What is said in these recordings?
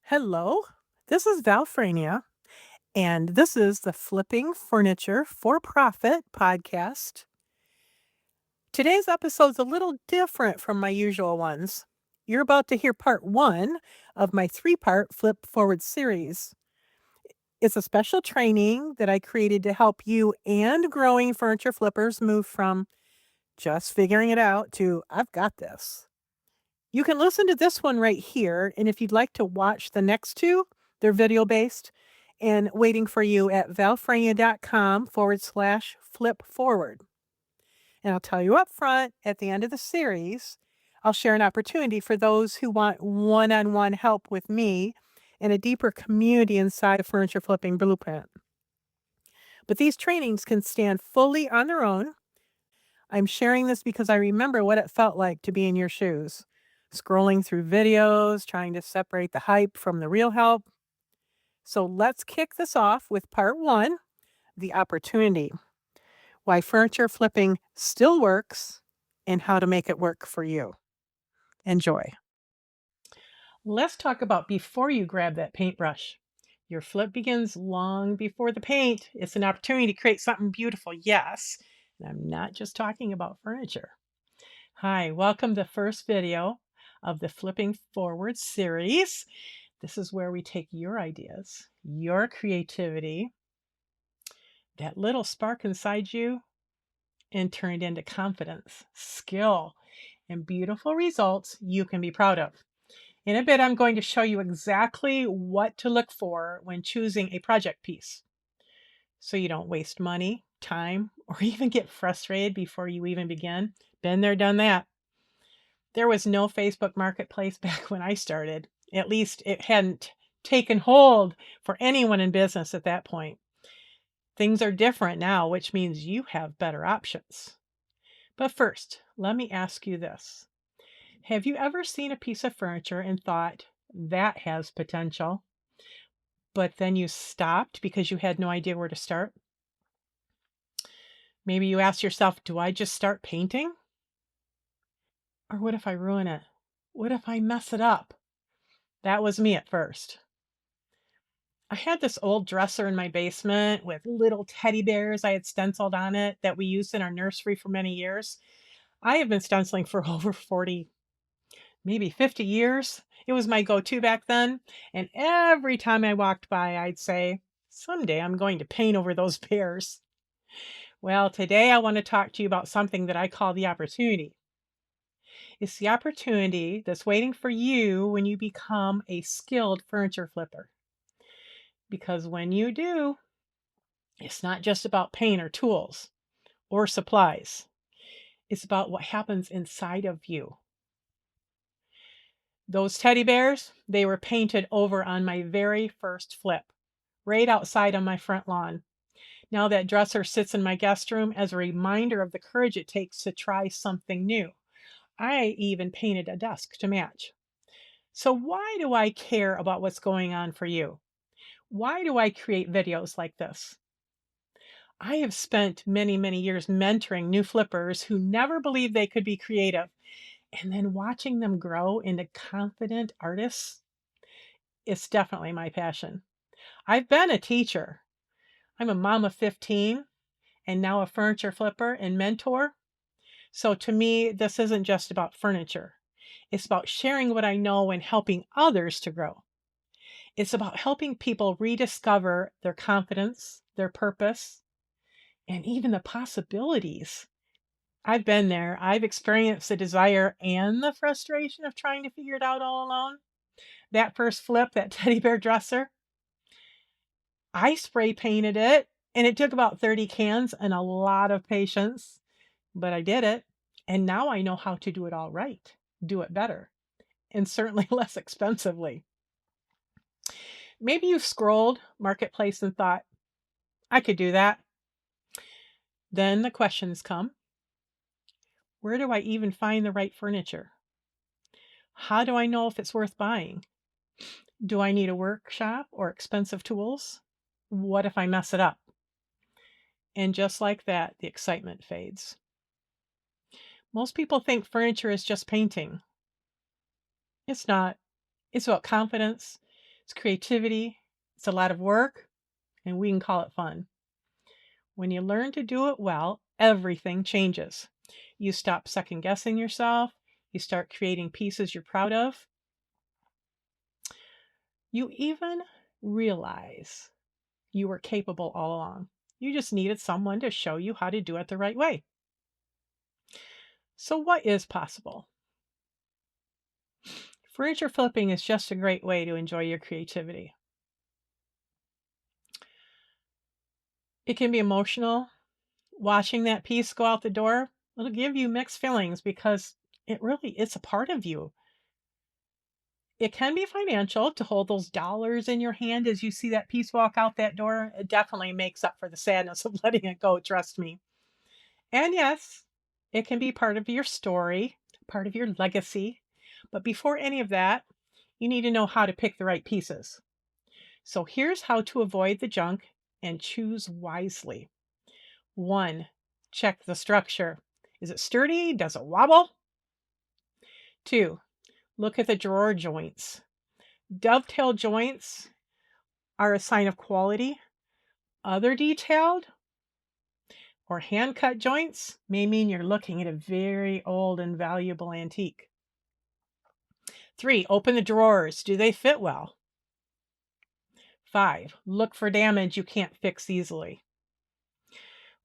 Hello, this is Valfrania, and this is the Flipping Furniture for Profit podcast. Today's episode's a little different from my usual ones. You're about to hear part one of my three-part Flip Forward series. It's a special training that I created to help you and growing furniture flippers move from just figuring it out to I've got this. You can listen to this one right here, and if you'd like to watch the next two, they're video-based and waiting for you at valfrania.com/flip forward. And I'll tell you up front, at the end of the series, I'll share an opportunity for those who want one-on-one help with me and a deeper community inside of Furniture Flipping Blueprint. But these trainings can stand fully on their own. I'm sharing this because I remember what it felt like to be in your shoes, scrolling through videos, trying to separate the hype from the real help. So let's kick this off with part one, the opportunity, why furniture flipping still works and how to make it work for you. Enjoy. Let's talk about before you grab that paintbrush. Your flip begins long before the paint. It's an opportunity to create something beautiful, yes. And I'm not just talking about furniture. Hi, welcome to the first video of the Flipping Forward series. This is where we take your ideas, your creativity, that little spark inside you, and turn it into confidence, skill, and beautiful results you can be proud of. In a bit, I'm going to show you exactly what to look for when choosing a project piece so you don't waste money, time, or even get frustrated before you even begin. Been there, done that. There was no Facebook Marketplace back when I started. At least it hadn't taken hold for anyone in business at that point. Things are different now, which means you have better options. But first, let me ask you this. Have you ever seen a piece of furniture and thought, that has potential, but then you stopped because you had no idea where to start? Maybe you asked yourself, do I just start painting? Or what if I ruin it? What if I mess it up? That was me at first. I had this old dresser in my basement with little teddy bears I had stenciled on it that we used in our nursery for many years. I have been stenciling for over 40, maybe 50 years. It was my go-to back then. And every time I walked by, I'd say, someday I'm going to paint over those bears. Well, today I want to talk to you about something that I call the opportunity. It's the opportunity that's waiting for you when you become a skilled furniture flipper. Because when you do, it's not just about paint or tools or supplies. It's about what happens inside of you. Those teddy bears, they were painted over on my very first flip, right outside on my front lawn. Now that dresser sits in my guest room as a reminder of the courage it takes to try something new. I even painted a desk to match. So why do I care about what's going on for you? Why do I create videos like this? I have spent many, many years mentoring new flippers who never believed they could be creative, and then watching them grow into confident artists. It's definitely my passion. I've been a teacher. I'm a mom of 15 and now a furniture flipper and mentor. So to me, this isn't just about furniture. It's about sharing what I know and helping others to grow. It's about helping people rediscover their confidence, their purpose, and even the possibilities. I've been there. I've experienced the desire and the frustration of trying to figure it out all alone. That first flip, that teddy bear dresser, I spray painted it and it took about 30 cans and a lot of patience, but I did it. And now I know how to do it all right, do it better, and certainly less expensively. Maybe you scrolled Marketplace and thought, I could do that. Then the questions come. Where do I even find the right furniture? How do I know if it's worth buying? Do I need a workshop or expensive tools? What if I mess it up? And just like that, the excitement fades. Most people think furniture is just painting. It's not. It's about confidence, It's creativity, it's a lot of work, and we can call it fun. When you learn to do it well, everything changes. You stop second guessing yourself, you start creating pieces you're proud of. You even realize you were capable all along. You just needed someone to show you how to do it the right way. So, what is possible? Furniture flipping is just a great way to enjoy your creativity. It can be emotional. Watching that piece go out the door, it'll give you mixed feelings because it really is a part of you. It can be financial to hold those dollars in your hand as you see that piece walk out that door. It definitely makes up for the sadness of letting it go, trust me. And yes, it can be part of your story, part of your legacy. But before any of that, you need to know how to pick the right pieces. So here's how to avoid the junk and choose wisely. 1. Check the structure. Is it sturdy? Does it wobble? 2. Look at the drawer joints. Dovetail joints are a sign of quality. Other detailed or hand cut joints may mean you're looking at a very old and valuable antique. 3. Open the drawers. Do they fit well? 5. Look for damage you can't fix easily.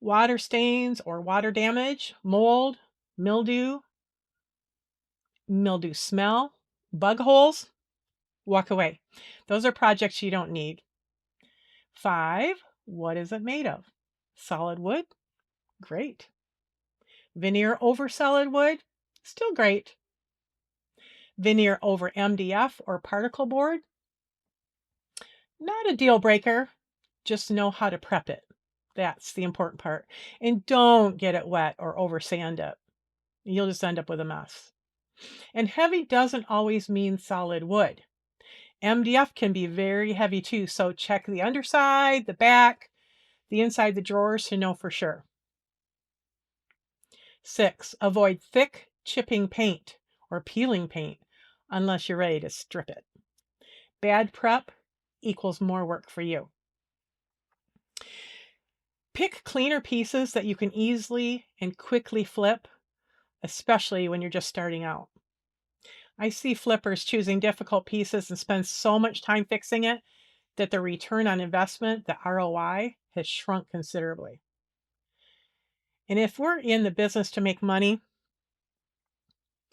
Water stains or water damage, mold, mildew, mildew smell, bug holes, walk away. Those are projects you don't need. 5. What is it made of? Solid wood? Great. Veneer over solid wood? Still great. Veneer over MDF or particle board? Not a deal breaker. Just know how to prep it. That's the important part. And don't get it wet or over sand it. You'll just end up with a mess. And heavy doesn't always mean solid wood. MDF can be very heavy too, so check the underside, the back, the inside the drawers to know for sure. 6. Avoid thick, chipping paint or peeling paint unless you're ready to strip it. Bad prep equals more work for you. Pick cleaner pieces that you can easily and quickly flip, especially when you're just starting out. I see flippers choosing difficult pieces and spend so much time fixing it that the return on investment, the ROI, has shrunk considerably. And if we're in the business to make money,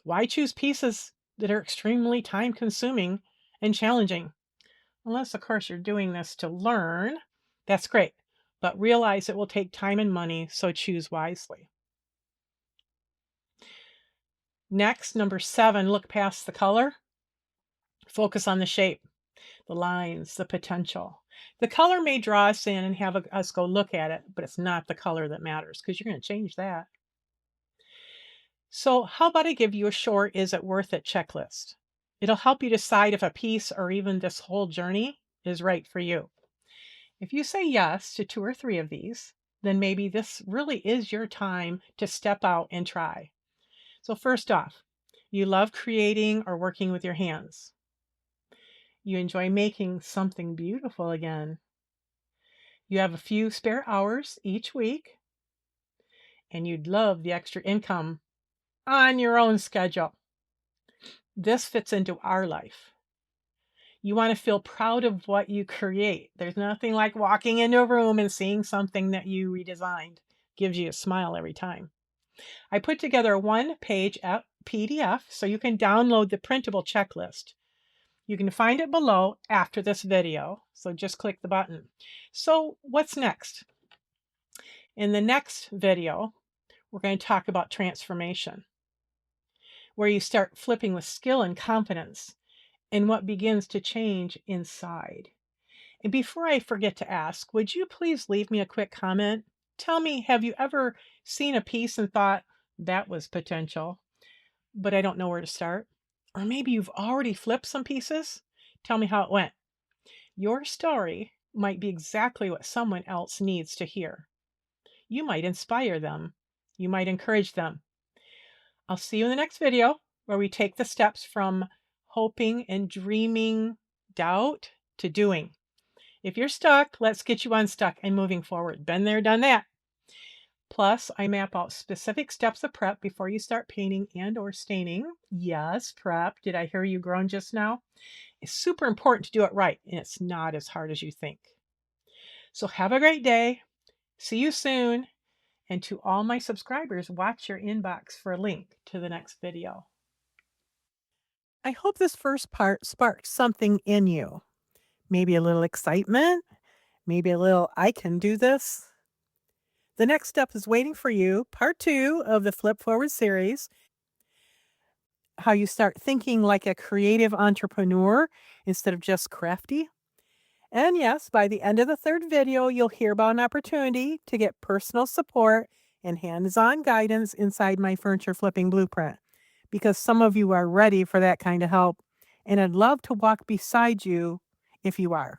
why choose pieces that are extremely time consuming and challenging? Unless, of course, you're doing this to learn, that's great. But realize it will take time and money, so choose wisely. Next, number 7, look past the color. Focus on the shape, the lines, the potential. The color may draw us in and have us go look at it, but it's not the color that matters because you're going to change that. So how about I give you a short is it worth it checklist? It'll help you decide if a piece or even this whole journey is right for you. If you say yes to 2 or 3 of these, then maybe this really is your time to step out and try. So first off, you love creating or working with your hands. You enjoy making something beautiful again. You have a few spare hours each week, and you'd love the extra income on your own schedule. This fits into our life. You want to feel proud of what you create. There's nothing like walking into a room and seeing something that you redesigned. Gives you a smile every time. I put together a 1-page PDF so you can download the printable checklist. You can find it below after this video, so just click the button. So what's next? In the next video, we're going to talk about transformation, where you start flipping with skill and confidence and what begins to change inside. And before I forget to ask, would you please leave me a quick comment? Tell me, have you ever seen a piece and thought, that was potential, but I don't know where to start? Or maybe you've already flipped some pieces? Tell me how it went. Your story might be exactly what someone else needs to hear. You might inspire them. You might encourage them. I'll see you in the next video where we take the steps from hoping and dreaming doubt to doing. If you're stuck, let's get you unstuck and moving forward. Been there, done that. Plus, I map out specific steps of prep before you start painting and or staining. Yes, prep. Did I hear you groan just now? It's super important to do it right, and it's not as hard as you think. So have a great day. See you soon. And to all my subscribers, watch your inbox for a link to the next video. I hope this first part sparked something in you. Maybe a little excitement, maybe a little, I can do this. The next step is waiting for you, part 2 of the Flip Forward series, how you start thinking like a creative entrepreneur instead of just crafty. And yes, by the end of the 3rd video, you'll hear about an opportunity to get personal support and hands-on guidance inside my furniture flipping blueprint, because some of you are ready for that kind of help, and I'd love to walk beside you if you are.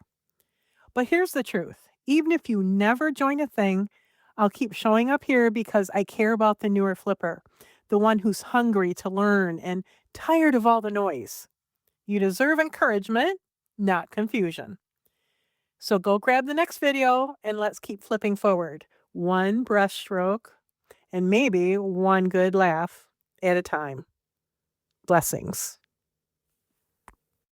But here's the truth. Even if you never join a thing, I'll keep showing up here because I care about the newer flipper, the one who's hungry to learn and tired of all the noise. You deserve encouragement, not confusion. So go grab the next video and let's keep flipping forward. One brushstroke and maybe one good laugh at a time. Blessings.